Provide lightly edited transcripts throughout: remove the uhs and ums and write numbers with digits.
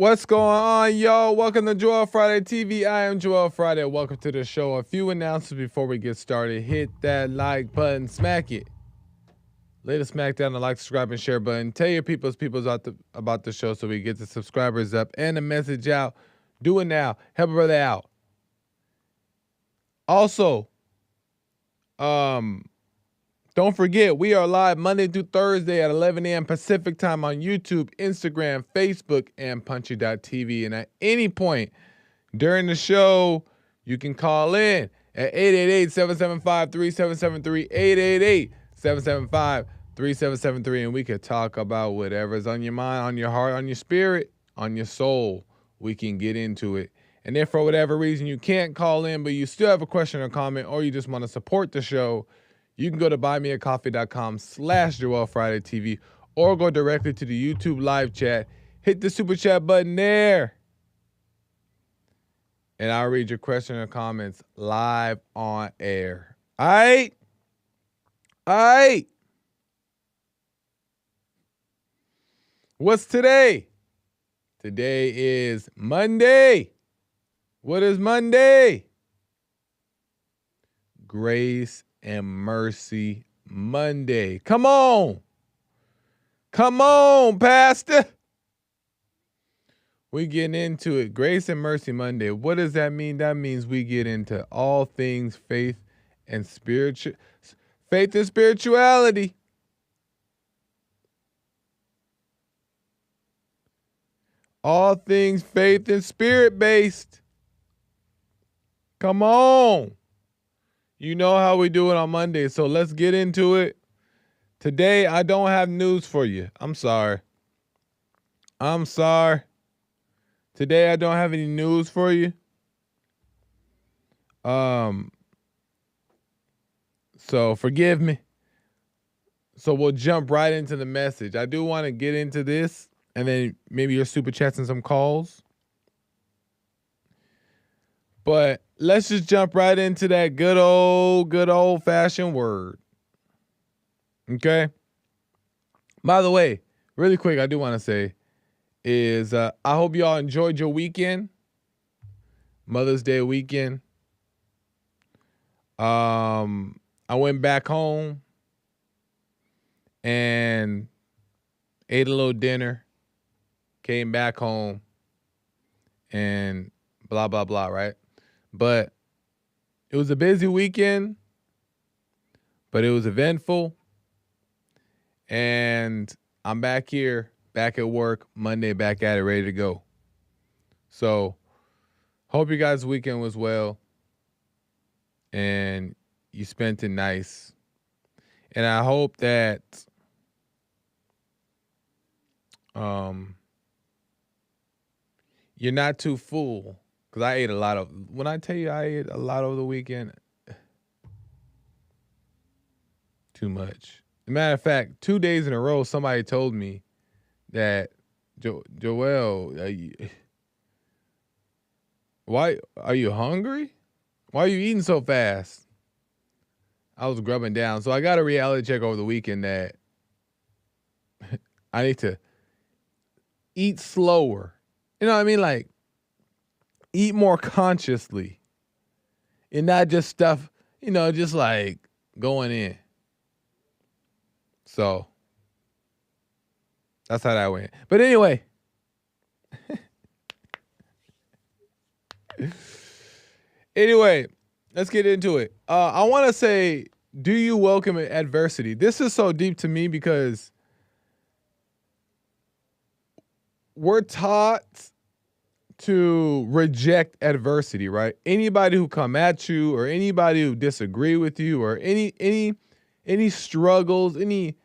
What's going on, yo? Welcome to Joel Friday TV. I am Joel Friday. Welcome to the show. A few announcements before we get started. Hit that like button, smack it. Later, smack down the like, subscribe, and share button. Tell your peoples about the show so we get the subscribers up and the message out. Do it now. Help a brother out. Also, don't forget, we are live Monday through Thursday at 11 a.m. Pacific time on YouTube, Instagram, Facebook, and Punchy.tv. And at any point during the show, you can call in at 888-775-3773, 888-775-3773, and we can talk about whatever's on your mind, on your heart, on your spirit, on your soul. We can get into it. And if for whatever reason you can't call in, but you still have a question or comment, or you just want to support the show, you can go to buymeacoffee.com/JoelFridayTV or go directly to the YouTube live chat. Hit the super chat button there. And I'll read your question or comments live on air. All right? All right. What's today? Today is Monday. What is Monday? Grace and Mercy Monday. Come on. Come on, Pastor. We getting into it. Grace and Mercy Monday. What does that mean? That means we get into all things faith and spirituality. All things faith and spirit based. Come on. You know how we do it on Monday, so let's get into it. Today, I don't have news for you. I'm sorry. Today, I don't have any news for you. So forgive me. So we'll jump right into the message. I do want to get into this, and then maybe your super chats and some calls. But let's just jump right into that good old fashioned word. Okay? By the way, really quick, I do want to say is I hope y'all enjoyed your weekend. Mother's Day weekend. I went back home and ate a little dinner, came back home, and blah, blah, blah, right? But it was a busy weekend, but it was eventful. And I'm back here, back at work, Monday, back at it, ready to go. So hope you guys' weekend was well and you spent it nice. And I hope that you're not too full. Because I ate a lot of, when I tell you I ate a lot over the weekend, too much. As a matter of fact, 2 days in a row, somebody told me that, Joel, why are you hungry? Why are you eating so fast? I was grubbing down. So I got a reality check over the weekend that I need to eat slower. You know what I mean? Like, eat more consciously and not just stuff, just like going in. So that's how that went. But anyway, let's get into it. I want to say, do you welcome adversity? This is so deep to me because we're taught to reject adversity, right? Anybody who come at you or anybody who disagree with you or any struggles, any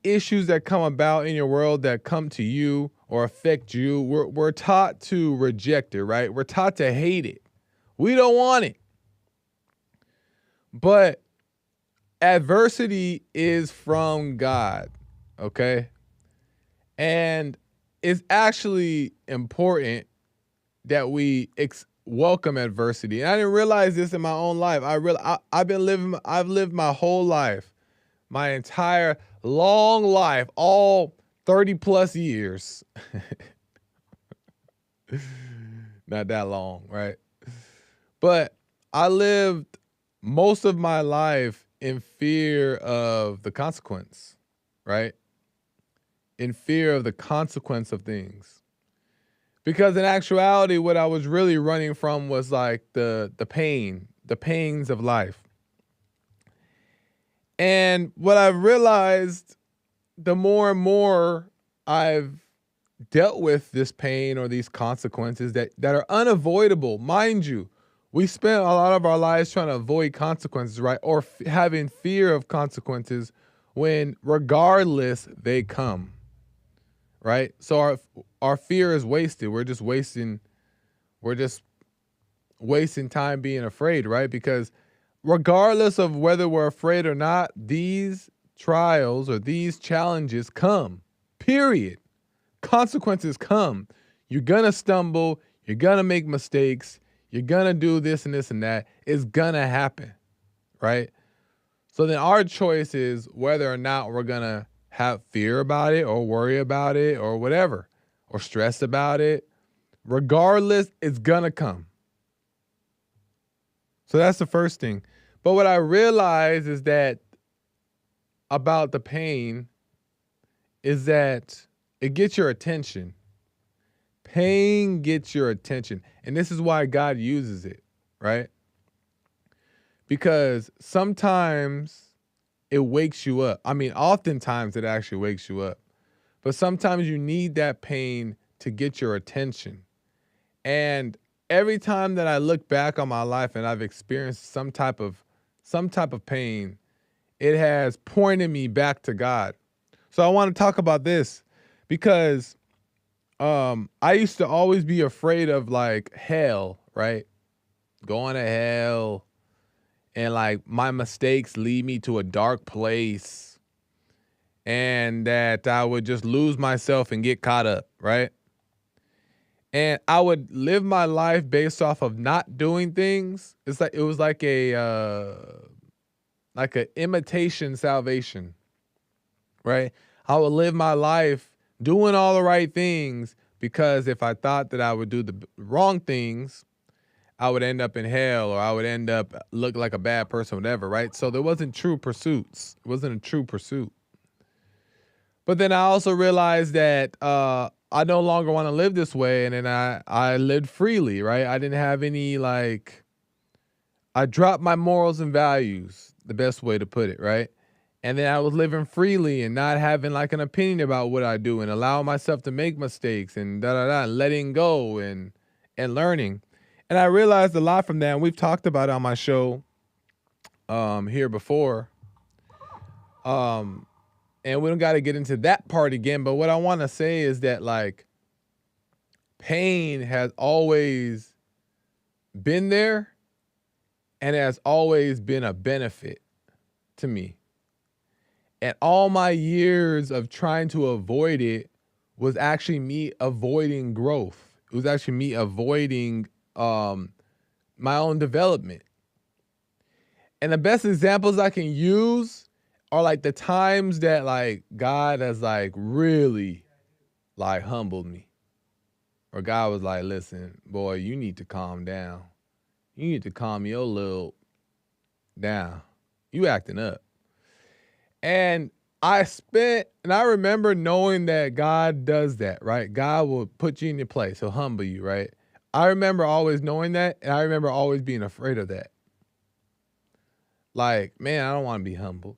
issues that come about in your world that come to you or affect you, we're taught to reject it, right? We're taught to hate it. We don't want it. But adversity is from God, okay? And it's actually important that we welcome adversity. And I didn't realize this in my own life. I've lived my whole life, my entire long life, all 30 plus years, Not that long, right? But I lived most of my life in fear of the consequence, right? In fear of the consequence of things. Because in actuality, what I was really running from was like the pains of life. And what I've realized, the more and more I've dealt with this pain or these consequences that are unavoidable. Mind you, we spend a lot of our lives trying to avoid consequences, right? Or having fear of consequences when regardless they come, right? So our fear is wasted. We're just wasting time being afraid, right? Because regardless of whether we're afraid or not, these trials or these challenges come, period. Consequences come. You're gonna stumble, you're gonna make mistakes, you're gonna do this and this and that. It's gonna happen, right? So then our choice is whether or not we're gonna have fear about it or worry about it or whatever, or stress about it. Regardless, it's gonna come. So that's the first thing. But what I realize is that about the pain is that it gets your attention. Pain gets your attention. And this is why God uses it, right? Because sometimes it wakes you up. I mean, oftentimes it actually wakes you up. But sometimes you need that pain to get your attention. And every time that I look back on my life and I've experienced some type of pain, it has pointed me back to God. So I want to talk about this because I used to always be afraid of like hell, right? Going to hell and like my mistakes lead me to a dark place and that I would just lose myself and get caught up, right? And I would live my life based off of not doing things. It was like a imitation salvation, right? I would live my life doing all the right things because if I thought that I would do the wrong things, I would end up in hell or I would end up look like a bad person, whatever, right? So there wasn't true pursuits. It wasn't a true pursuit. But then I also realized that I no longer want to live this way. And then I lived freely, right? I didn't have any I dropped my morals and values, the best way to put it, right? And then I was living freely and not having like an opinion about what I do and allowing myself to make mistakes and and letting go and learning. And I realized a lot from that. And we've talked about it on my show here before. And we don't got to get into that part again. But what I want to say is that like pain has always been there and has always been a benefit to me. And all my years of trying to avoid it was actually me avoiding growth. It was actually me avoiding my own development. And the best examples I can use are like the times that like God has like really like humbled me. Or God was like, listen, boy, you need to calm down. You need to calm your little down. You acting up. And I remember knowing that God does that, right? God will put you in your place. He'll humble you, right? I remember always knowing that, and I remember always being afraid of that. Like, man, I don't want to be humbled.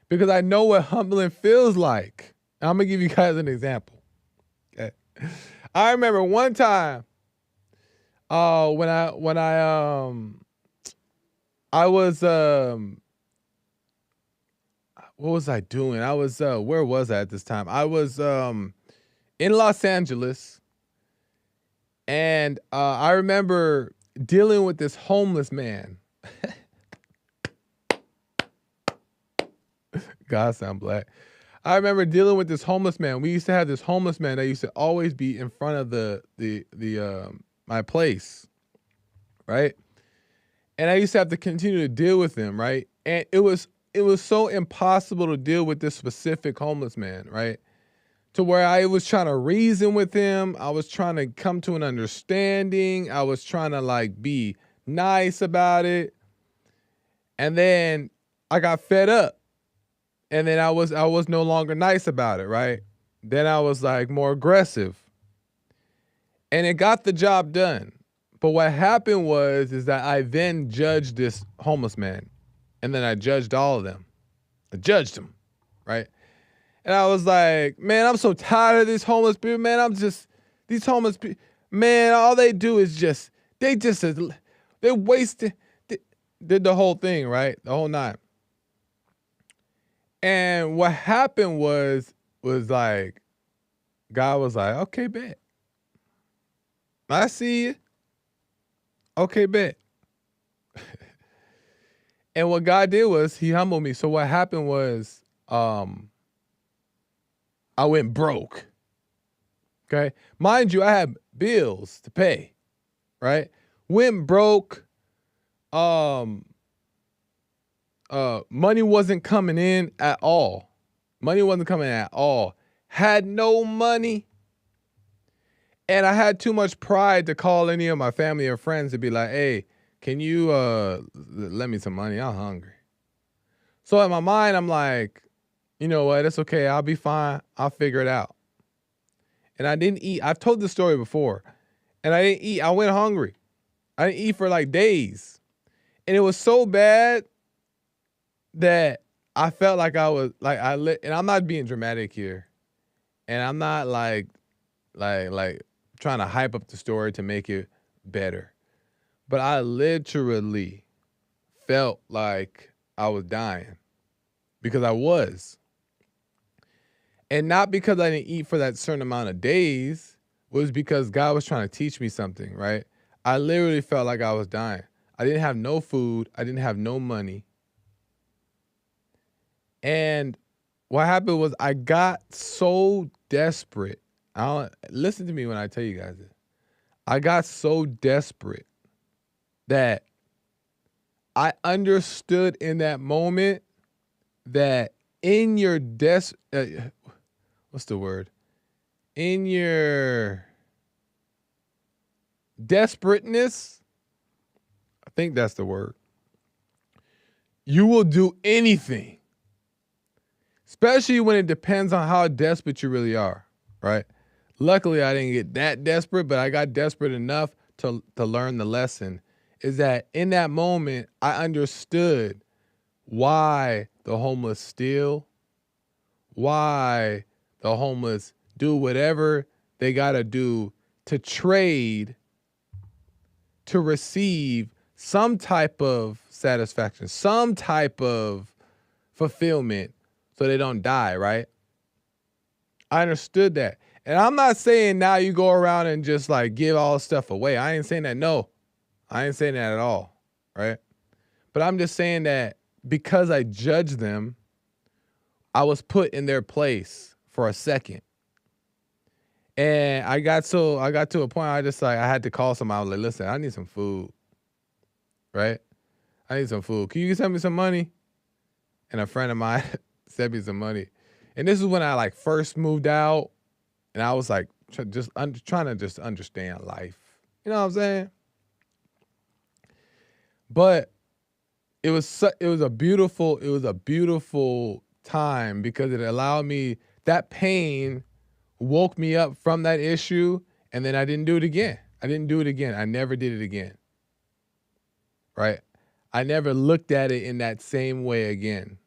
Because I know what humbling feels like. And I'm going to give you guys an example. Okay. I remember one time when I was what was I doing? I was where was I at this time? I was in Los Angeles, and I remember dealing with this homeless man. God, I sound black. I remember dealing with this homeless man. We used to have this homeless man that used to always be in front of the my place, right? And I used to have to continue to deal with him, right? And it was so impossible to deal with this specific homeless man, right? to where I was trying to reason with him. I was trying to come to an understanding. I was trying to like be nice about it. And then I got fed up. And then I was no longer nice about it, right? Then I was like more aggressive. And it got the job done. But what happened is that I then judged this homeless man. And then I judged all of them. I judged them, right? And I was like, man, I'm so tired of these homeless people, man. These homeless people, man, all they do is they wasted, did the whole thing, right? The whole nine. And what happened was like, God was like, okay, bet. I see you. Okay, bet. And what God did was he humbled me. So what happened was, I went broke. Okay. Mind you, I had bills to pay, right? Went broke. Money wasn't coming in at all. Money wasn't coming in at all. Had no money. And I had too much pride to call any of my family or friends to be like, hey, can you lend me some money? I'm hungry. So in my mind, I'm like, you know what? It's okay. I'll be fine. I'll figure it out. And I didn't eat. I've told this story before. And I didn't eat. I went hungry. I didn't eat for like days. And it was so bad that I felt like I was like, and I'm not being dramatic here. And I'm not like trying to hype up the story to make it better. But I literally felt like I was dying because I was. And not because I didn't eat for that certain amount of days, was because God was trying to teach me something, right? I literally felt like I was dying. I didn't have no food. I didn't have no money. And what happened was I got so desperate. Listen to me when I tell you guys this. I got so desperate that I understood in that moment that in your what's the word? In your desperateness, I think that's the word, you will do anything, especially when it depends on how desperate you really are, right? Luckily, I didn't get that desperate, but I got desperate enough to learn the lesson, is that in that moment, I understood why the homeless steal, why the homeless do whatever they got to do to trade to receive some type of satisfaction, some type of fulfillment so they don't die, right? I understood that. And I'm not saying now you go around and just like give all stuff away. I ain't saying that. No, I ain't saying that at all, right? But I'm just saying that because I judged them, I was put in their place for a second. And I got to a point I had to call somebody. I was like, listen, I need some food, right? I need some food. Can you send me some money? And a friend of mine sent me some money. And this is when I like first moved out. And I was like, trying to just understand life. You know what I'm saying? But it was a beautiful time because it allowed me, that pain woke me up from that issue, and then I didn't do it again. I never did it again. Right? I never looked at it in that same way again.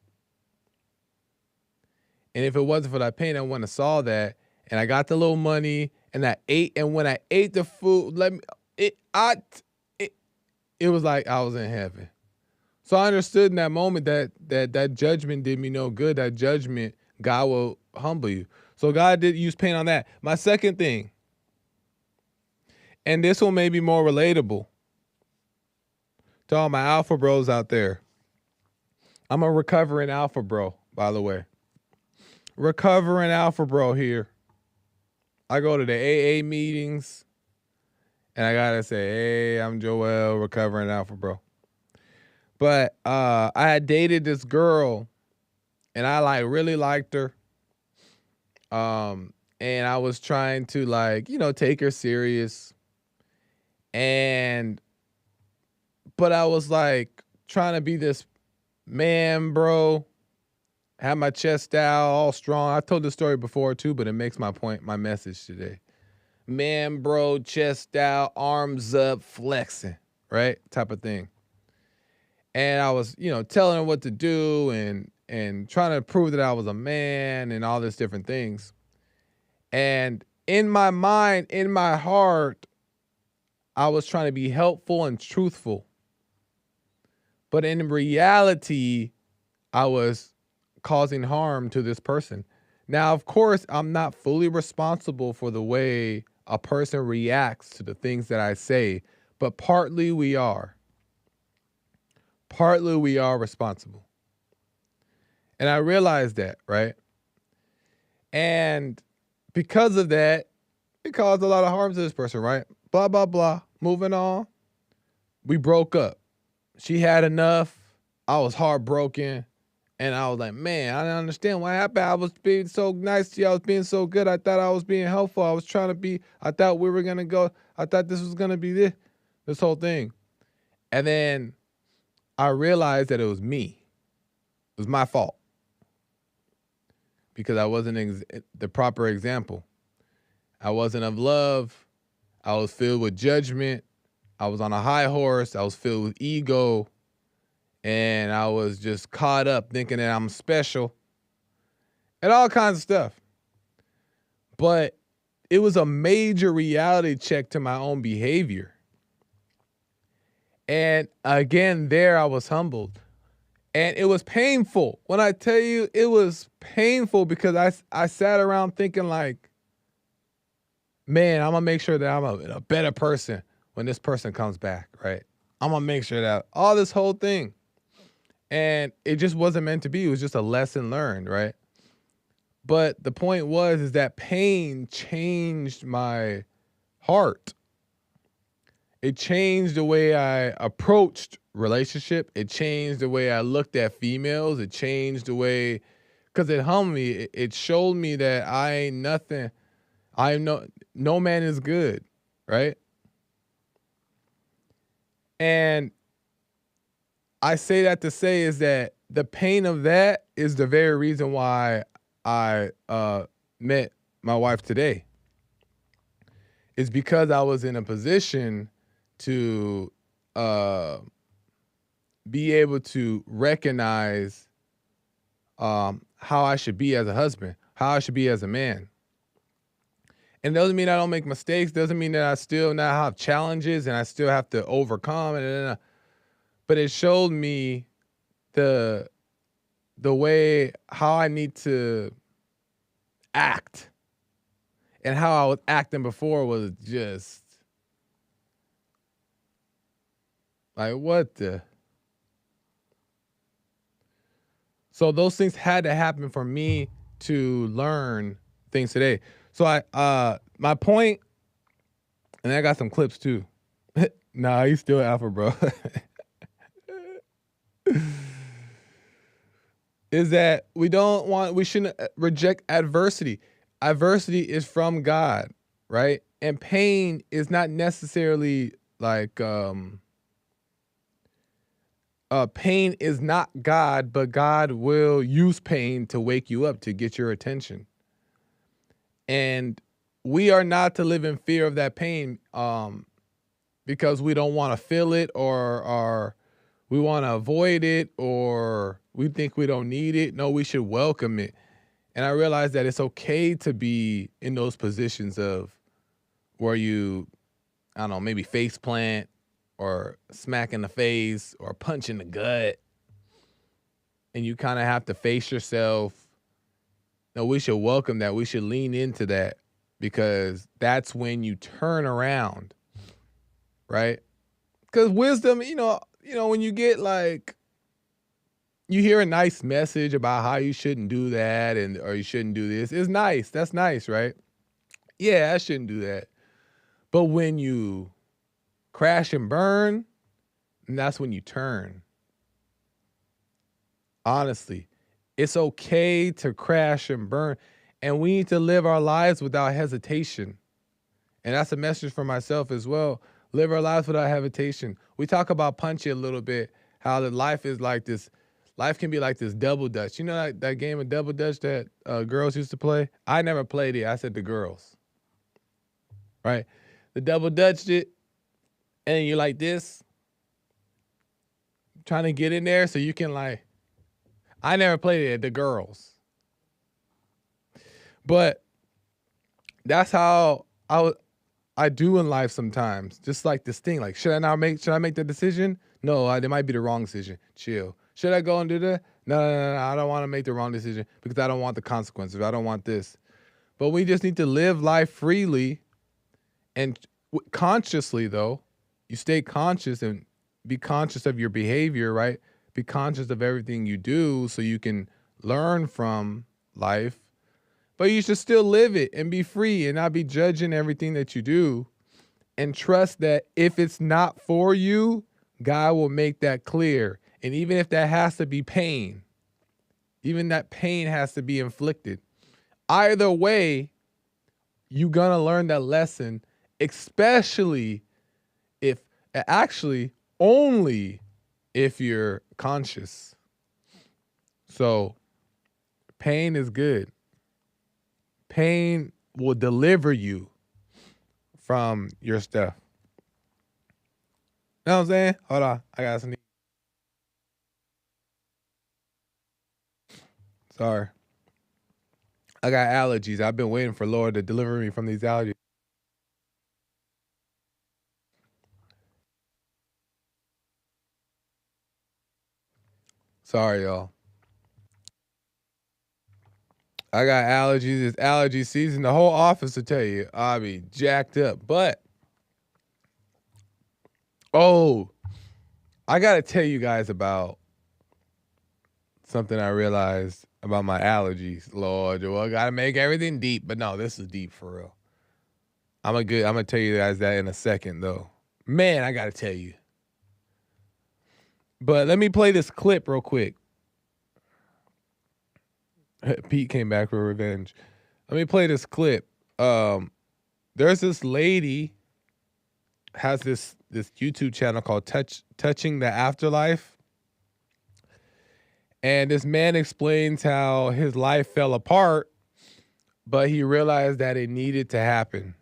And if it wasn't for that pain, I wouldn't have saw that. And I got the little money, and I ate. And when I ate the food, it was like I was in heaven. So I understood in that moment that judgment did me no good. That judgment, God will humble you. So God did use pain on that. My second thing, and this one may be more relatable to all my alpha bros out there. I'm a recovering alpha bro, by the way. Recovering alpha bro here. I go to the AA meetings, and I gotta say, hey, I'm Joel, recovering alpha bro. But I had dated this girl, and I really liked her. And I was trying to, like, take her serious. But I was like trying to be this man, bro. Have my chest out, all strong. I've told this story before too, but it makes my message today. Man, bro, chest out, arms up, flexing, right? Type of thing. And I was, telling her what to do and trying to prove that I was a man and all these different things. And in my mind, in my heart, I was trying to be helpful and truthful. But in reality, I was causing harm to this person. Now, of course, I'm not fully responsible for the way a person reacts to the things that I say, but partly we are. Partly we are responsible. And I realized that, right? And because of that, it caused a lot of harm to this person, right? Blah, blah, blah. Moving on. We broke up. She had enough. I was heartbroken. And I was like, man, I didn't understand what happened. I was being so nice to you. I was being so good. I thought I was being helpful. I was trying to be, I thought we were going to go. I thought this was going to be this whole thing. And then I realized that it was me. It was my fault. Because I wasn't the proper example. I wasn't of love. I was filled with judgment. I was on a high horse. I was filled with ego. And I was just caught up thinking that I'm special. And all kinds of stuff. But it was a major reality check to my own behavior. And again, there I was humbled. And it was painful. When I tell you, it was painful because I sat around thinking like, man, I'm going to make sure that I'm a better person when this person comes back, right? I'm going to make sure that all this whole thing. And it just wasn't meant to be. It was just a lesson learned, right? But the point is that pain changed my heart. It changed the way I approached relationship. It changed the way I looked at females. It changed the way, because it humbled me. It showed me that I ain't nothing. No man is good, right? And I say that to say is that the pain of that is the very reason why I met my wife today. It's because I was in a position to be able to recognize how I should be as a husband, how I should be as a man. And it doesn't mean I don't make mistakes. Doesn't mean that I still not have challenges and I still have to overcome. But it showed me the way how I need to act. And how I was acting before was just like, what the? So those things had to happen for me to learn things today. So my point, and I got some clips too. Nah, he's still alpha, bro. Is that we shouldn't reject adversity. Adversity is from God, right? And pain is not necessarily like, pain is not God, but God will use pain to wake you up, to get your attention. And we are not to live in fear of that pain, because we don't want to feel it or we want to avoid it or we think we don't need it. No, we should welcome it. And I realized that it's okay to be in those positions of where you, I don't know, maybe face plant or smack in the face or punch in the gut. And you kind of have to face yourself. No, we should welcome that. We should lean into that because that's when you turn around, right? Because wisdom, when you get like, you hear a nice message about how you shouldn't do that or you shouldn't do this. It's nice. That's nice, right? Yeah, I shouldn't do that. But when you crash and burn, that's when you turn. Honestly, it's okay to crash and burn. And we need to live our lives without hesitation. And that's a message for myself as well. Live our lives without hesitation. We talk about Punchy a little bit, how the life is like this. Life can be like this double dutch. You know that game of double dutch that girls used to play? I never played it. I said the girls. Right? The double dutched it, and you're like this, trying to get in there so you can like. I never played it. The girls. But that's how I do in life sometimes. Just like this thing, like should I make the decision? No, it might be the wrong decision. Chill. Should I go and do that? No. I don't want to make the wrong decision because I don't want the consequences. I don't want this. But we just need to live life freely and consciously, though. You stay conscious and be conscious of your behavior, right? Be conscious of everything you do so you can learn from life. But you should still live it and be free and not be judging everything that you do. And trust that if it's not for you, God will make that clear. And even if that has to be pain, even that pain has to be inflicted. Either way, you're going to learn that lesson, especially if, actually, only if you're conscious. So, pain is good. Pain will deliver you from your stuff. You know what I'm saying? Hold on. I got some. Sorry. I got allergies. I've been waiting for Lord to deliver me from these allergies. Sorry, y'all. I got allergies. It's allergy season. The whole office will tell you I'll be jacked up. But, I got to tell you guys about something I realized about my allergies. Lord, well, I got to make everything deep. But no, this is deep for real. I'm going to tell you guys that in a second, though. Man, I got to tell you. But let me play this clip real quick. Pete came back for revenge. Let me play this clip. There's this lady has this YouTube channel called Touching the Afterlife. And this man explains how his life fell apart, but he realized that it needed to happen.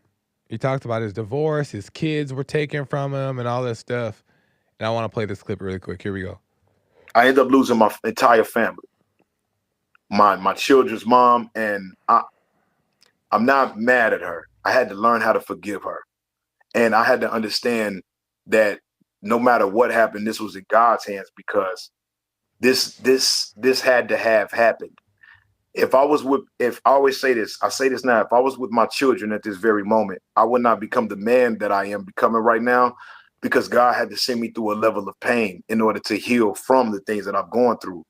He talked about his divorce, his kids were taken from him, and all this stuff. And I want to play this clip really quick. Here we go. I ended up losing my entire family. My children's mom, and I'm not mad at her. I had to learn how to forgive her. And I had to understand that no matter what happened, this was in God's hands, because this had to have happened. If I always say this, I say this now, if I was with my children at this very moment, I would not become the man that I am becoming right now, because God had to send me through a level of pain in order to heal from the things that I've gone through.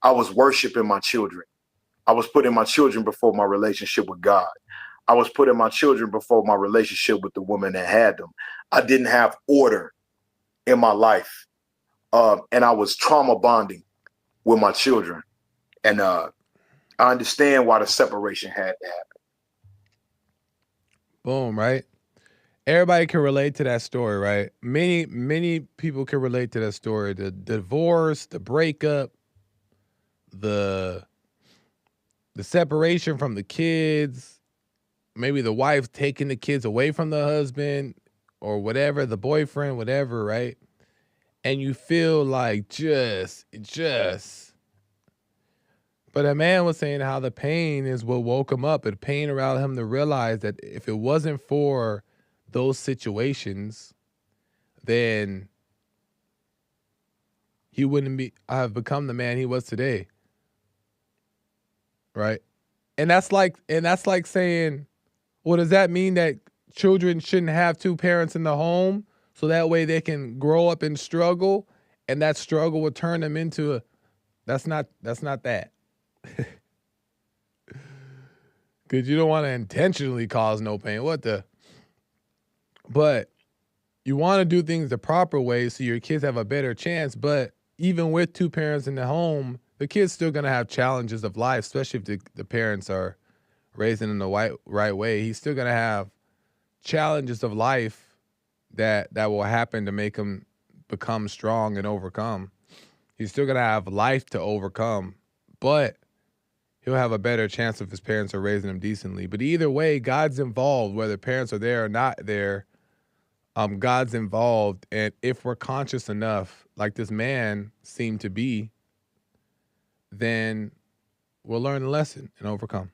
I was worshiping my children. I was putting my children before my relationship with God. I was putting my children before my relationship with the woman that had them. I didn't have order in my life. And I was trauma bonding with my children. And I understand why the separation had to happen. Boom, right? Everybody can relate to that story, right? Many people can relate to that story. The divorce, the breakup, the separation from the kids, maybe the wife taking the kids away from the husband or whatever, the boyfriend, whatever, right? And you feel like just. But a man was saying how the pain is what woke him up. The pain allowed him to realize that if it wasn't for those situations, then he wouldn't have become the man he was today. Right? And that's like saying, well, does that mean that children shouldn't have two parents in the home so that way they can grow up and struggle, and that struggle will turn them into that's not that. Because you don't want to intentionally cause no pain. But you want to do things the proper way so your kids have a better chance. But even with two parents in the home, the kid's still going to have challenges of life, especially if the parents are raising in the right way, he's still gonna have challenges of life that will happen to make him become strong and overcome. He's still gonna have life to overcome, but he'll have a better chance if his parents are raising him decently. But either way, God's involved, whether parents are there or not there. God's involved, and if we're conscious enough, like this man seemed to be, then we'll learn the lesson and overcome.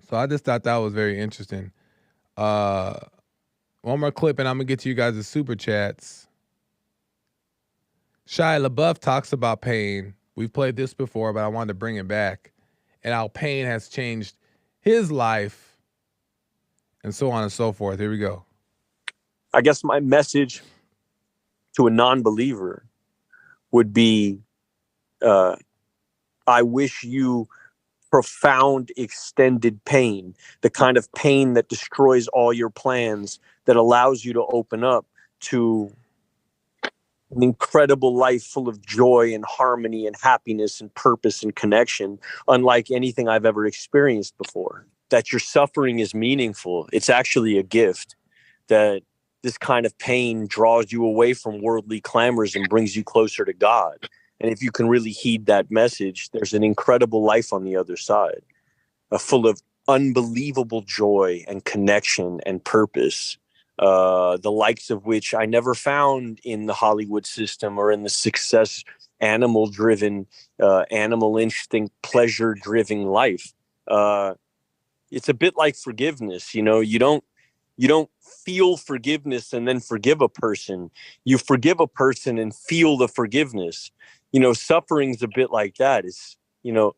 So I just thought that was very interesting. One more clip, and I'm gonna get to you guys' super chats. Shia LaBeouf talks about pain. We've played this before, but I wanted to bring it back, and how pain has changed his life, and so on and so forth. Here we go. I guess my message to a non-believer would be, I wish you profound, extended pain, the kind of pain that destroys all your plans, that allows you to open up to an incredible life full of joy and harmony and happiness and purpose and connection, unlike anything I've ever experienced before. That your suffering is meaningful. It's actually a gift. That this kind of pain draws you away from worldly clamors and brings you closer to God. And if you can really heed that message, there's an incredible life on the other side, full of unbelievable joy and connection and purpose, the likes of which I never found in the Hollywood system or in the success animal-driven, animal instinct, pleasure-driven life. It's a bit like forgiveness. You know, you don't feel forgiveness and then forgive a person. You forgive a person and feel the forgiveness. You know, suffering's a bit like that. It's, you know,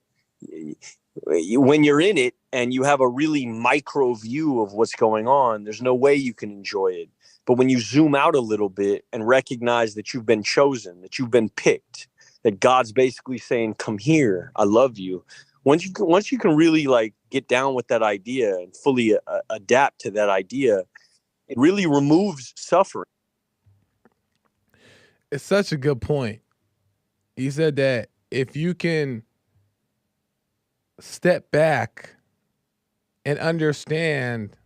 when you're in it and you have a really micro view of what's going on, there's no way you can enjoy it. But when you zoom out a little bit and recognize that you've been chosen, that you've been picked, that God's basically saying, come here, I love you. Once you can really like get down with that idea and fully adapt to that idea, it really removes suffering. It's such a good point. He said that if you can step back and understand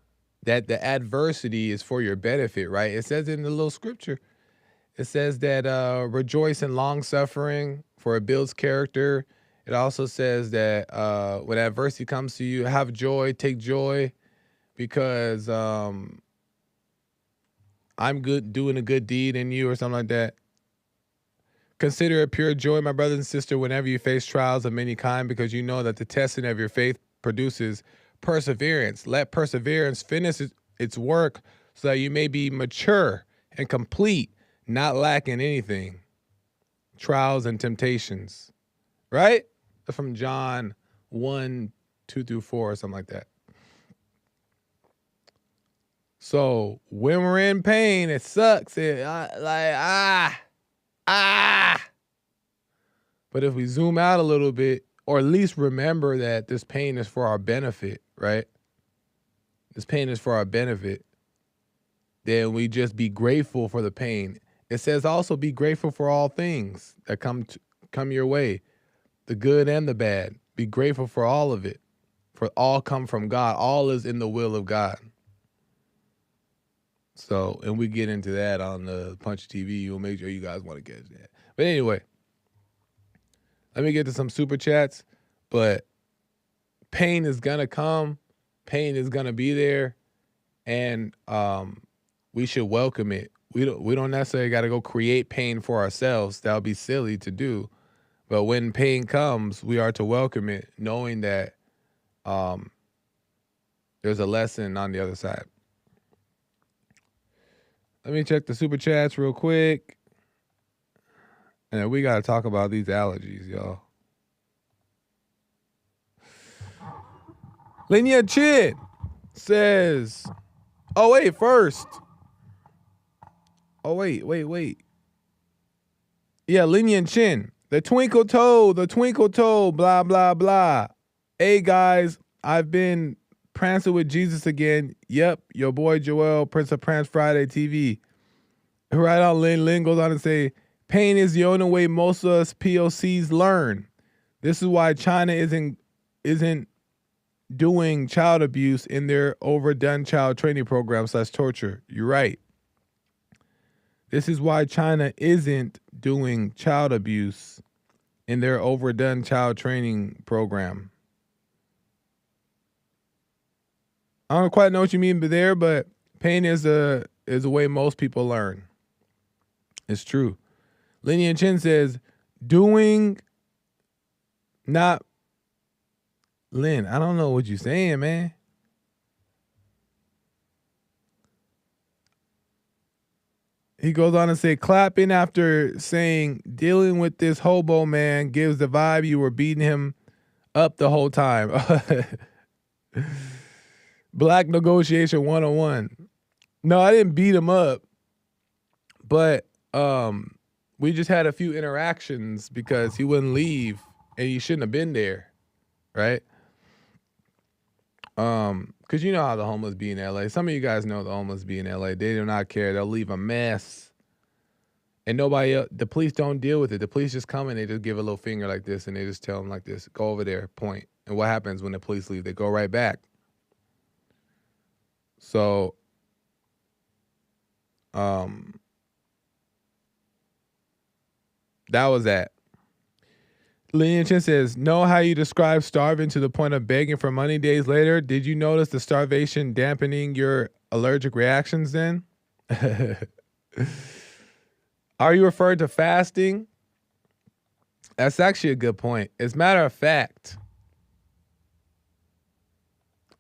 that the adversity is for your benefit, right? It says in the little scripture, it says that rejoice in long suffering, for it builds character. It also says that when adversity comes to you, have joy, take joy, because I'm good, doing a good deed in you, or something like that. Consider it pure joy, my brothers and sisters, whenever you face trials of many kind, because you know that the testing of your faith produces perseverance. Let perseverance finish its work so that you may be mature and complete, not lacking anything. Trials and temptations, right? From John 1, 2-4, or something like that. So when we're in pain, it sucks. But if we zoom out a little bit, or at least remember that this pain is for our benefit, right? This pain is for our benefit. Then we just be grateful for the pain. It says also be grateful for all things that come your way, the good and the bad. Be grateful for all of it. For all come from God. All is in the will of God. So, and we get into that on the Punch TV. We'll make sure you guys want to catch that. But anyway, let me get to some super chats. But pain is gonna come. Pain is gonna be there, and we should welcome it. We don't necessarily got to go create pain for ourselves. That would be silly to do. But when pain comes, we are to welcome it, knowing that there's a lesson on the other side. Let me check the super chats real quick. And we got to talk about these allergies, y'all. Linya Chin says, oh, wait, first. Oh, wait. Yeah, Linya Chin. The twinkle toe, blah, blah, blah. Hey, guys, I've been prancing with Jesus again. Yep, your boy Joel, Prince of Prance Friday TV. Right on, Lynn goes on to say, pain is the only way most of us POCs learn. This is why China isn't doing child abuse in their overdone child training program / torture. You're right. This is why China isn't doing child abuse in their overdone child training program. I don't quite know what you mean there, but pain is a way most people learn. It's true. Linian Chin says, doing not Lynn, I don't know what you're saying, man. He goes on to say, clapping after saying, dealing with this hobo man gives the vibe you were beating him up the whole time. Black negotiation 101. No, I didn't beat him up, but we just had a few interactions because he wouldn't leave and he shouldn't have been there, right? Because you know how the homeless be in LA. Some of you guys know the homeless be in LA. They do not care. They'll leave a mess. And nobody else, the police don't deal with it. The police just come and they just give a little finger like this and they just tell them like this, go over there, point. And what happens when the police leave? They go right back. So, that was that. Linian Chen says, know how you describe starving to the point of begging for money days later? Did you notice the starvation dampening your allergic reactions then? Are you referring to fasting? That's actually a good point. As a matter of fact,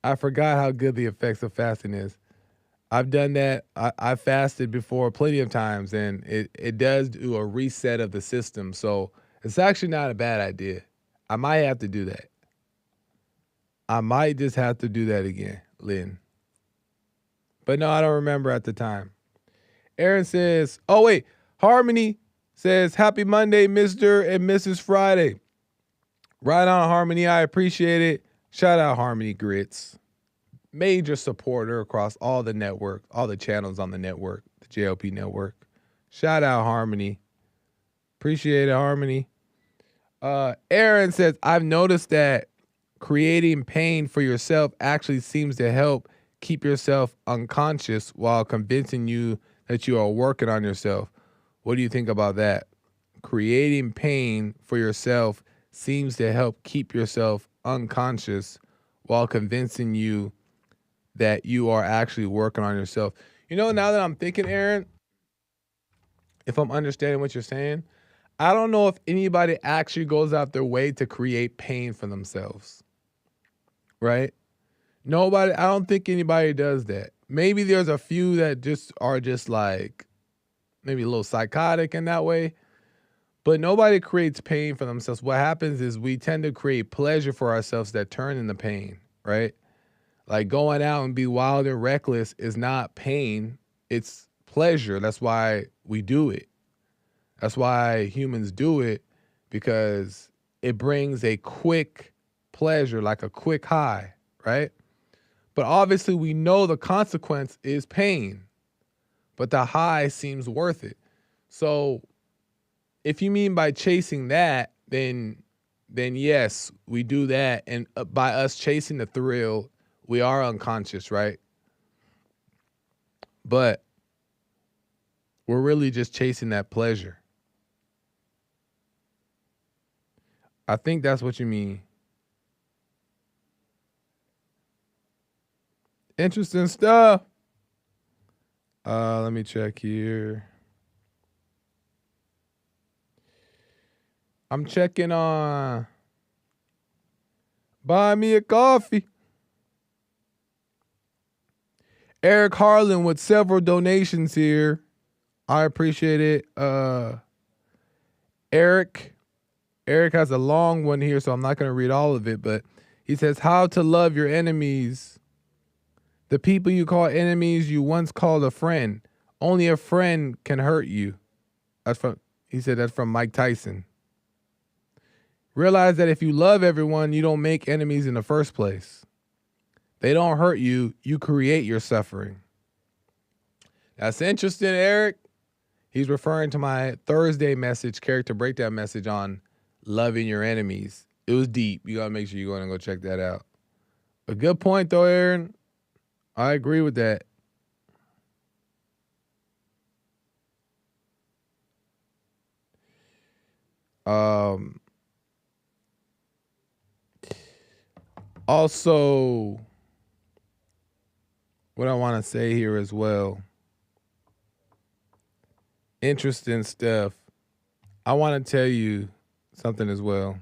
I forgot how good the effects of fasting is. I've done that. I fasted before plenty of times, and it does do a reset of the system. So it's actually not a bad idea. I might have to do that. I might just have to do that again, Lynn. But no, I don't remember at the time. Aaron says, oh, wait. Harmony says, happy Monday, Mr. and Mrs. Friday. Right on, Harmony. I appreciate it. Shout out Harmony Grits. Major supporter across all the network, all the channels on the network, the JLP network. Shout out Harmony. Appreciate it, Harmony. Aaron says, I've noticed that creating pain for yourself actually seems to help keep yourself unconscious while convincing you that you are working on yourself. What do you think about that? Creating pain for yourself seems to help keep yourself unconscious while convincing you that you are actually working on yourself. You know, now that I'm thinking, Aaron, if I'm understanding what you're saying, I don't know if anybody actually goes out their way to create pain for themselves, right? Nobody, I don't think anybody does that. Maybe there's a few that just are just like maybe a little psychotic in that way, but nobody creates pain for themselves. What happens is we tend to create pleasure for ourselves that turn into pain, right? Like going out and be wild and reckless is not pain, it's pleasure. That's why we do it. That's why humans do it, because it brings a quick pleasure, like a quick high, right? But obviously we know the consequence is pain, but the high seems worth it. So if you mean by chasing that, then yes, we do that. And by us chasing the thrill, we are unconscious, right? But we're really just chasing that pleasure. I think that's what you mean. Interesting stuff. Let me check here. I'm checking on Buy Me a Coffee. Eric Harlan with several donations here. I appreciate it. Eric has a long one here, so I'm not going to read all of it, but he says, how to love your enemies. The people you call enemies you once called a friend. Only a friend can hurt you. That's from Mike Tyson. Realize that if you love everyone, you don't make enemies in the first place. They don't hurt you, you create your suffering. That's interesting, Eric. He's referring to my Thursday message, character breakdown message on loving your enemies. It was deep. You gotta make sure you go and go check that out. A good point, though, Aaron. I agree with that. Also, what I want to say here as well, interesting stuff. I want to tell you something as well.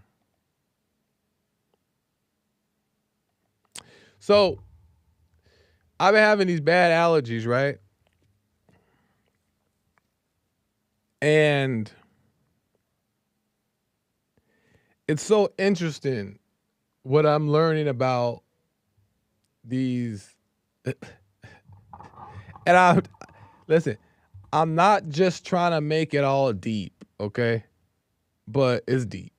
So, I've been having these bad allergies, right? And it's so interesting what I'm learning about these. And listen, I'm not just trying to make it all deep, okay? But it's deep.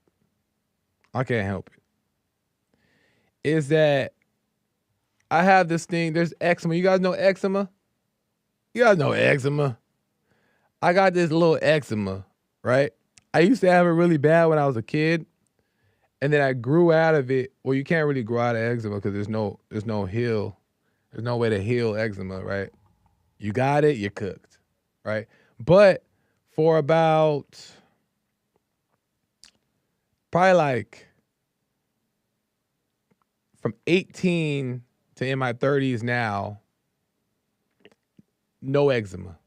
I can't help it. Is that I have this thing, there's eczema. You guys know eczema? You guys know eczema. I got this little eczema, right? I used to have it really bad when I was a kid. And then I grew out of it. Well, you can't really grow out of eczema because there's no heal. There's no way to heal eczema, right? You got it, you're cooked, right? But for about probably like from 18 to in my 30s now, no eczema,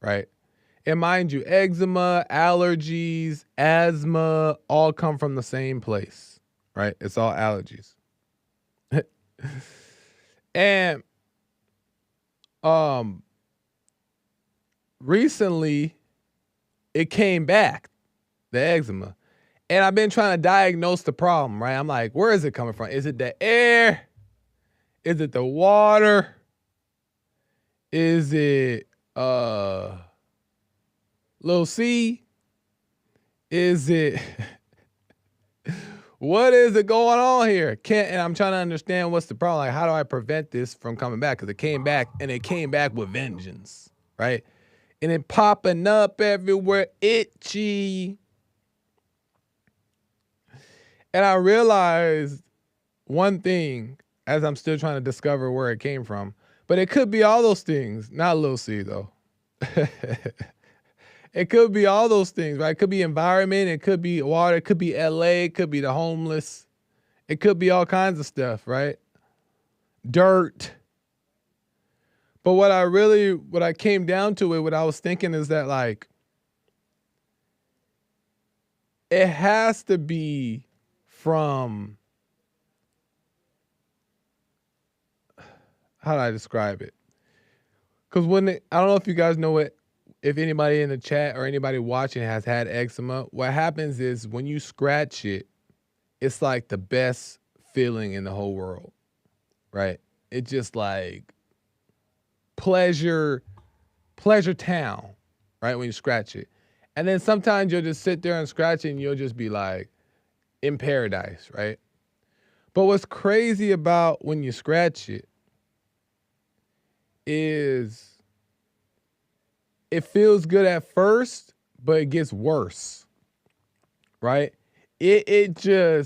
right? And mind you, eczema, allergies, asthma all come from the same place, right? It's all allergies. And recently it came back, the eczema. And I've been trying to diagnose the problem, right? I'm like, where is it coming from? Is it the air? Is it the water? Is it Lil C? Is it what is it going on here? And I'm trying to understand what's the problem. Like, how do I prevent this from coming back? Because it came back, and it came back with vengeance, right? And it popping up everywhere, itchy. And I realized one thing as I'm still trying to discover where it came from. But it could be all those things. Not Lil C, though. It could be all those things, right? It could be environment. It could be water. It could be LA. It could be the homeless. It could be all kinds of stuff, right? Dirt. But what I came down to it, what I was thinking is that, like, it has to be from, how do I describe it? Because I don't know if you guys know it, if anybody in the chat or anybody watching has had eczema, what happens is when you scratch it, it's like the best feeling in the whole world, right? It's just like pleasure town, right? When you scratch it. And then sometimes you'll just sit there and scratch it and you'll just be like in paradise, right? But what's crazy about when you scratch it is it feels good at first, but it gets worse, right? It'll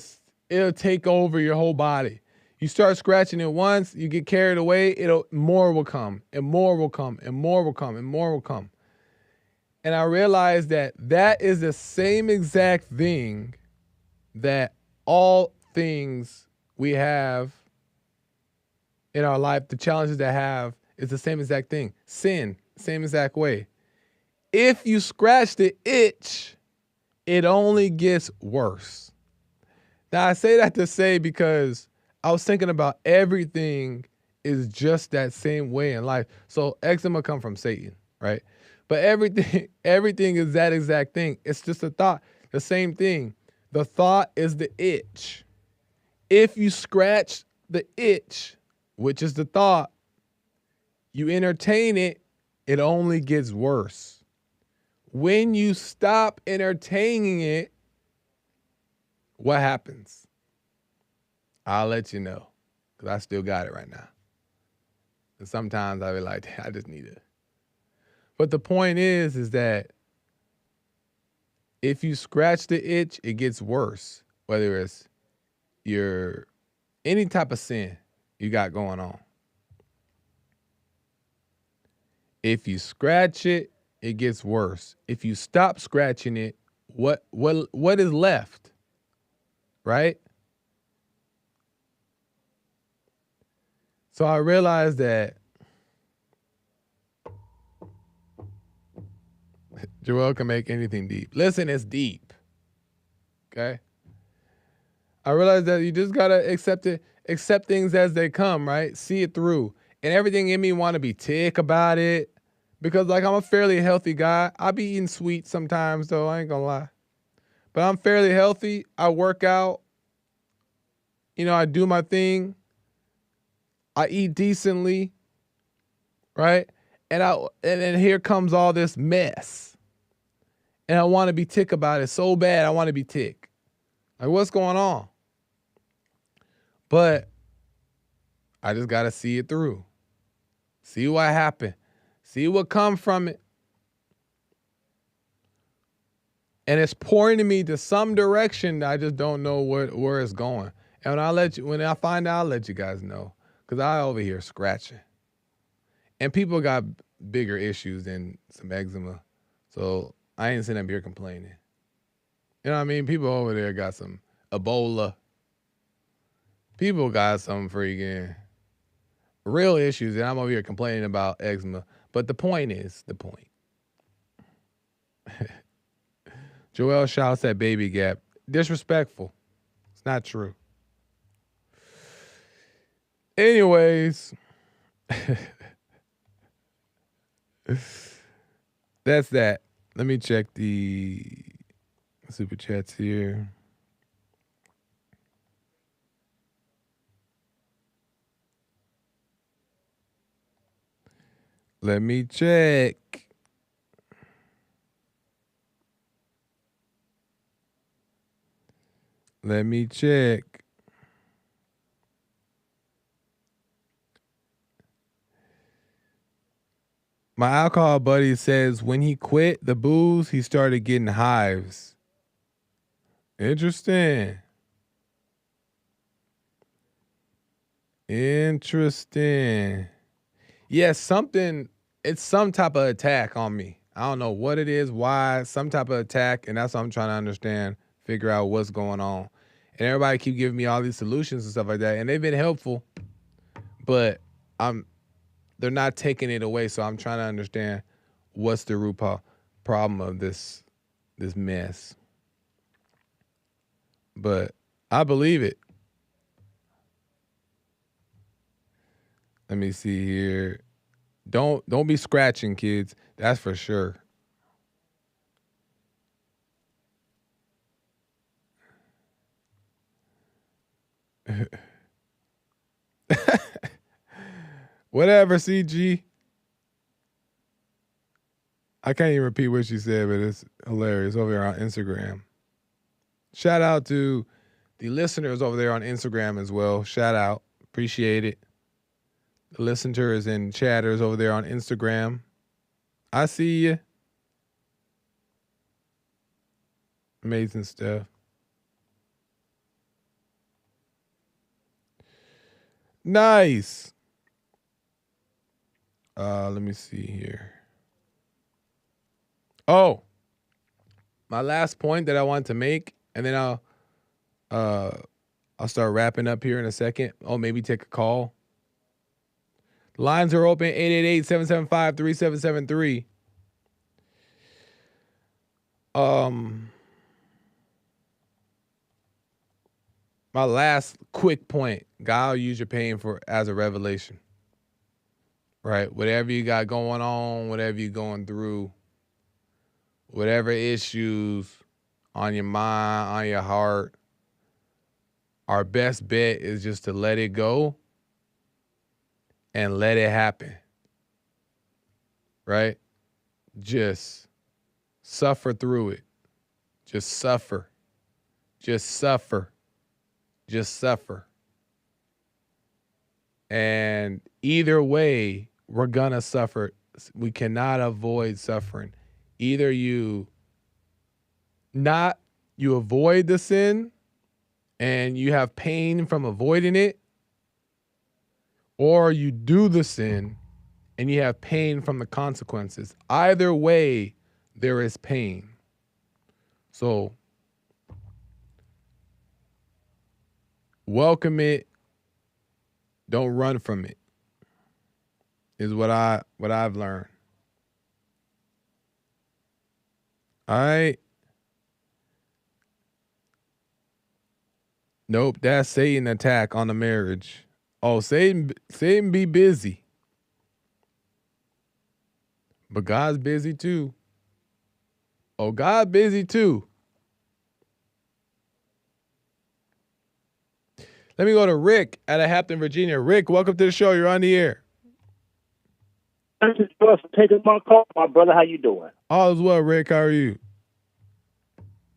take over your whole body. You start scratching it once, you get carried away, more will come, and more will come, and more will come, and more will come. And I realized that is the same exact thing that all things we have in our life, the challenges that have, is the same exact thing. Sin, same exact way. If you scratch the itch, it only gets worse. Now, I say that to say because I was thinking about everything is just that same way in life. So eczema come from Satan, right? But everything is that exact thing. It's just a thought. The same thing. The thought is the itch. If you scratch the itch, which is the thought, you entertain it, it only gets worse. When you stop entertaining it, what happens? I'll let you know, because I still got it right now. And sometimes I'll be like, I just need it. But the point is that if you scratch the itch, it gets worse. Whether it's any type of sin, you got going on. If you scratch it, it gets worse. If you stop scratching it, what is left? Right? So I realized that Joel can make anything deep. Listen, it's deep. Okay? I realized that you just gotta accept things as they come, right? See it through. And everything in me want to be tick about it. Because like I'm a fairly healthy guy. I be eating sweets sometimes though, I ain't gonna lie. But I'm fairly healthy. I work out. I do my thing. I eat decently. Right? And then here comes all this mess. And I want to be tick about it so bad. I want to be tick. Like, what's going on? But I just got to see it through. See what happened. See what come from it. And it's pointing me to some direction that I just don't know where it's going. And when I find out, I'll let you guys know. Because I over here scratching. And people got bigger issues than some eczema. So I ain't sitting up here complaining. You know what I mean? People over there got some Ebola. People got some freaking real issues, and I'm over here complaining about eczema. But the point is, Joel shouts at Baby Gap. Disrespectful. It's not true. Anyways, that's that. Let me check the super chats here. Let me check. My alcohol buddy says when he quit the booze, he started getting hives. Interesting. Yes, it's some type of attack on me. I don't know what it is, why, some type of attack, and that's what I'm trying to understand, figure out what's going on. And everybody keep giving me all these solutions and stuff like that, and they've been helpful, but they're not taking it away, so I'm trying to understand what's the root problem of this mess. But I believe it. Let me see here. Don't be scratching, kids. That's for sure. Whatever, CG. I can't even repeat what she said, but it's hilarious over there on Instagram. Shout out to the listeners over there on Instagram as well. Shout out. Appreciate it. The listeners and chatters over there on Instagram. I see you. Amazing stuff. Nice. Let me see here. Oh, my last point that I want to make, and then I'll start wrapping up here in a second. Oh, maybe take a call. Lines are open, 888-775-3773. My last quick point, God will use your pain as a revelation. Right? Whatever you got going on, whatever you're going through, whatever issues on your mind, on your heart, our best bet is just to let it go and let it happen. Right? Just suffer through it. Just suffer. Just suffer. Just suffer. And either way, we're gonna suffer. We cannot avoid suffering. Either you avoid the sin and you have pain from avoiding it, or you do the sin and you have pain from the consequences. Either way, there is pain. So welcome it. Don't run from it. Is what I've learned. All right. Nope, that's Satan attack on the marriage. Oh, Satan be busy. But God's busy too. Oh, God busy too. Let me go to Rick out of Hampton, Virginia. Rick, welcome to the show. You're on the air. Thank you for taking my call, my brother. How you doing? All is well, Rick. How are you?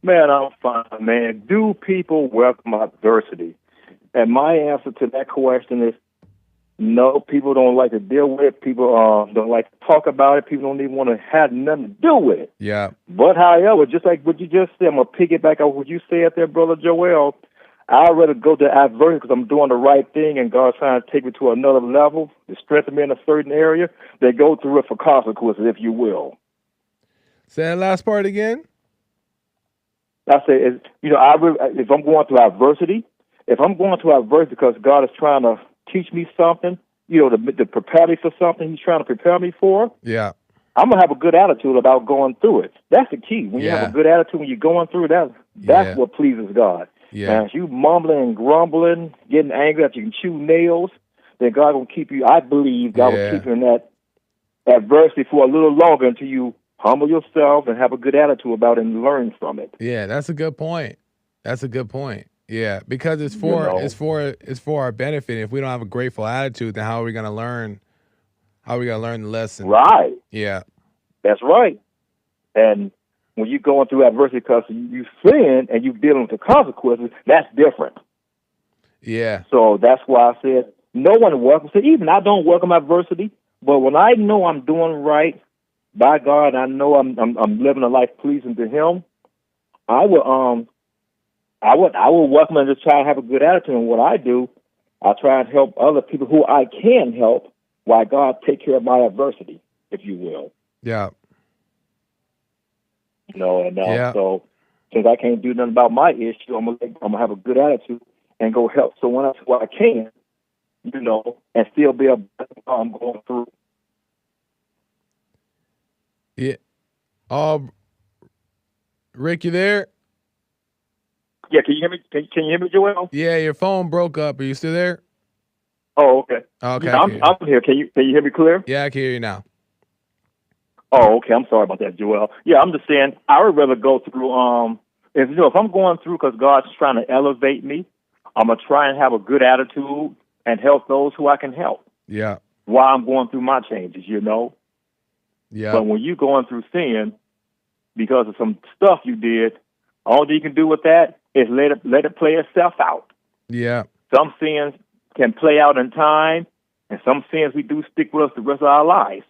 Man, I'm fine, man. Do people welcome adversity? And my answer to that question is no. People don't like to deal with it. People don't like to talk about it. People don't even want to have nothing to do with it. Yeah. But however, just like what you just said, I'm going to piggyback on what you said there, Brother Joel. I'd rather go to adversity because I'm doing the right thing and God's trying to take me to another level, to strengthen me in a certain area, than go through it for consequences, if you will. Say that last part again. I say, if I'm going through adversity, because God is trying to teach me something, to prepare me for something He's trying to prepare me for, Yeah. I'm going to have a good attitude about going through it. That's the key. When you have a good attitude when you're going through it, that's what pleases God. Yeah. Now, if you mumbling and grumbling, getting angry that you can chew nails, then God will keep you, I believe God will keep you in that adversity for a little longer until you humble yourself and have a good attitude about it and learn from it. Yeah, that's a good point. Yeah, because it's for our benefit. If we don't have a grateful attitude, then how are we gonna learn? How are we gonna learn the lesson? Right. Yeah. That's right. And when you're going through adversity because you sin and you're dealing with the consequences, that's different. Yeah. So that's why I said no one welcomes it. Even I don't welcome adversity, but when I know I'm doing right by God, I know I'm living a life pleasing to Him, I will welcome and just try to have a good attitude. And what I do, I try and help other people who I can help while God take care of my adversity, if you will. Yeah. So since I can't do nothing about my issue, I'm gonna have a good attitude and go help someone else who I can, and still be able to I'm going through. Yeah. Rick, you there? Yeah, can you hear me? Can you hear me, Joel? Yeah, your phone broke up. Are you still there? Oh, okay. Okay. Yeah, I'm here. Can you hear me clear? Yeah, I can hear you now. Oh, okay. I'm sorry about that, Joel. Yeah, I'm just saying I would rather go through. If I'm going through because God's trying to elevate me, I'm gonna try and have a good attitude and help those who I can help. Yeah. While I'm going through my changes, Yeah. But when you're going through sin because of some stuff you did, all you can do with that is let it play itself out. Yeah. Some sins can play out in time, and some sins we do stick with us the rest of our lives.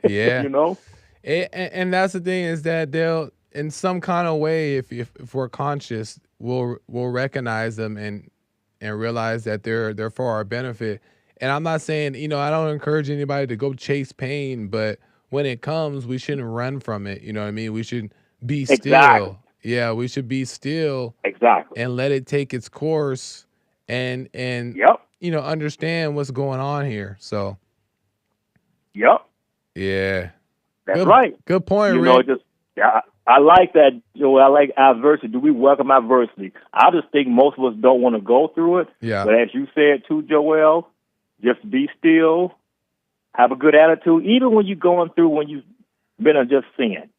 Yeah. And that's the thing is that they'll, in some kind of way, if we're conscious, we'll recognize them and realize that they're for our benefit. And I'm not saying, I don't encourage anybody to go chase pain, but when it comes, we shouldn't run from it. You know what I mean? We should be still. Yeah, we should be still. Exactly. And let it take its course and understand what's going on here. So. Yep. Yeah. That's right. Good point, Rick. I like that, Joe. I like adversity. Do we welcome adversity? I just think most of us don't want to go through it. Yeah. But as you said too, Joel, just be still, have a good attitude, even when you've been in just sin.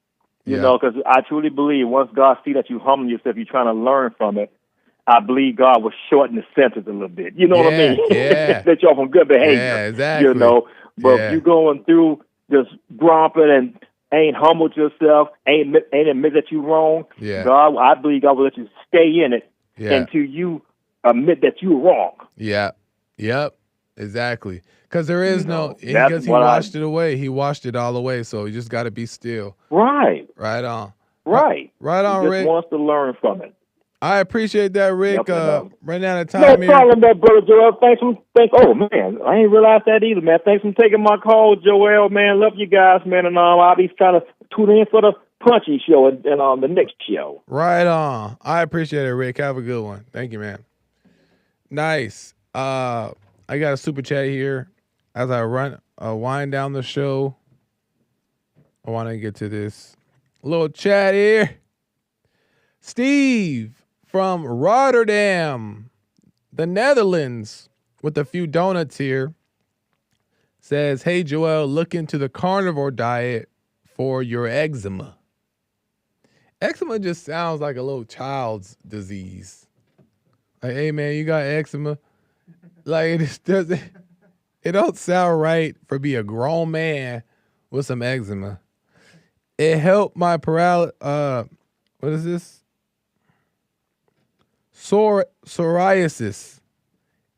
Because I truly believe once God sees that you humble yourself, you're trying to learn from it, I believe God will shorten the sentence a little bit. You know what I mean? Yeah. Let you off on good behavior. Yeah, exactly. But if you're going through just grumping and ain't humbled yourself, ain't admit that you're wrong, God, I believe God will let you stay in it until you admit that you're wrong. Yeah. Yep. Exactly. Because there is because he washed it away. He washed it all away. So you just got to be still. Right. Right on. Right. Right on, he just Rick. wants to learn from it. I appreciate that, Rick. Yep, Running out of no time here. problem, there, brother Joel. Oh man, I ain't realized that either, man. Thanks for taking my call, Joel. Man, love you guys, man. And I'll be trying to tune in for the Punchy show and the next show. Right on. I appreciate it, Rick. Have a good one. Thank you, man. Nice. I got a super chat here as I wind down the show. I want to get to this little chat here. Steve from Rotterdam, the Netherlands, with a few donuts here, says, "Hey, Joel, look into the carnivore diet for your eczema." Eczema just sounds like a little child's disease. Like, hey, man, you got eczema? Like, it just doesn't, it don't sound right for be a grown man with some eczema. It helped my what is this? Psoriasis.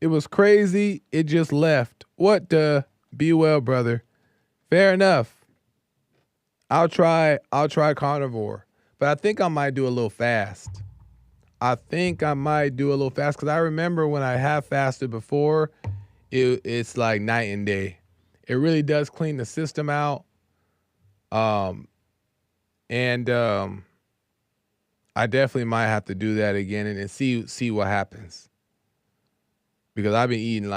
It was crazy. It just left. What the? Be well, brother. Fair enough. I'll try carnivore. But I think I might do a little fast. Because I remember when I have fasted before, it's like night and day. It really does clean the system out. I definitely might have to do that again and see what happens. Because I've been eating.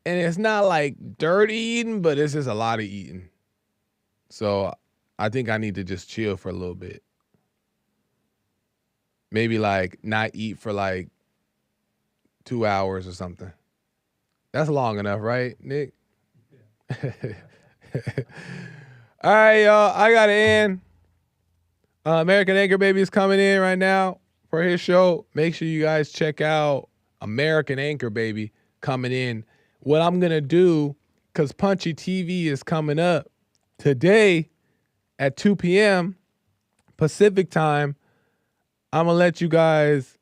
And it's not like dirty eating, but it's just a lot of eating. So I think I need to just chill for a little bit. Maybe like not eat for like 2 hours or something. That's long enough, right, Nick? Yeah. All right, y'all. I got to end. American Anchor Baby is coming in right now for his show. Make sure you guys check out American Anchor Baby coming in. What I'm going to do, because Punchy TV is coming up today at 2 p.m. Pacific time, I'm going to let you guys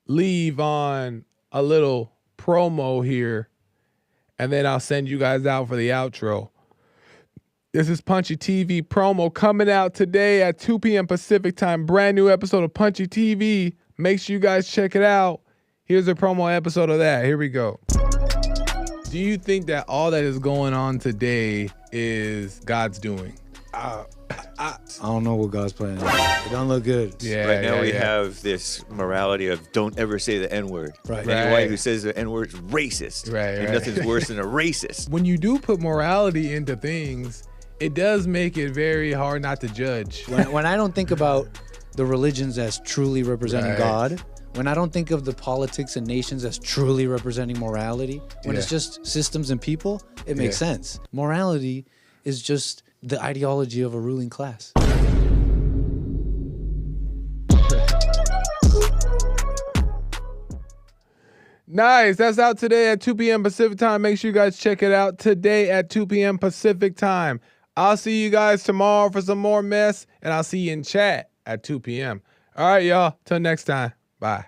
leave on a little promo here, and then I'll send you guys out for the outro. This is Punchy TV promo coming out today at 2 p.m. Pacific time. Brand new episode of Punchy TV. Make sure you guys check it out. Here's a promo episode of that. Here we go. Do you think that all that is going on today is God's doing? I don't know what God's plan is. It don't look good. Yeah. Right now we have this morality of don't ever say the N-word. Right. Anybody who says the N-word is racist. Right. And nothing's worse than a racist. When you do put morality into things, it does make it very hard not to judge. When I don't think about the religions as truly representing God, when I don't think of the politics and nations as truly representing morality, when it's just systems and people, it makes sense. Morality is just the ideology of a ruling class. Nice. That's out today at 2 p.m. Pacific time. Make sure you guys check it out today at 2 p.m. Pacific time. I'll see you guys tomorrow for some more mess, and I'll see you in chat at 2 p.m. All right, y'all. Till next time. Bye.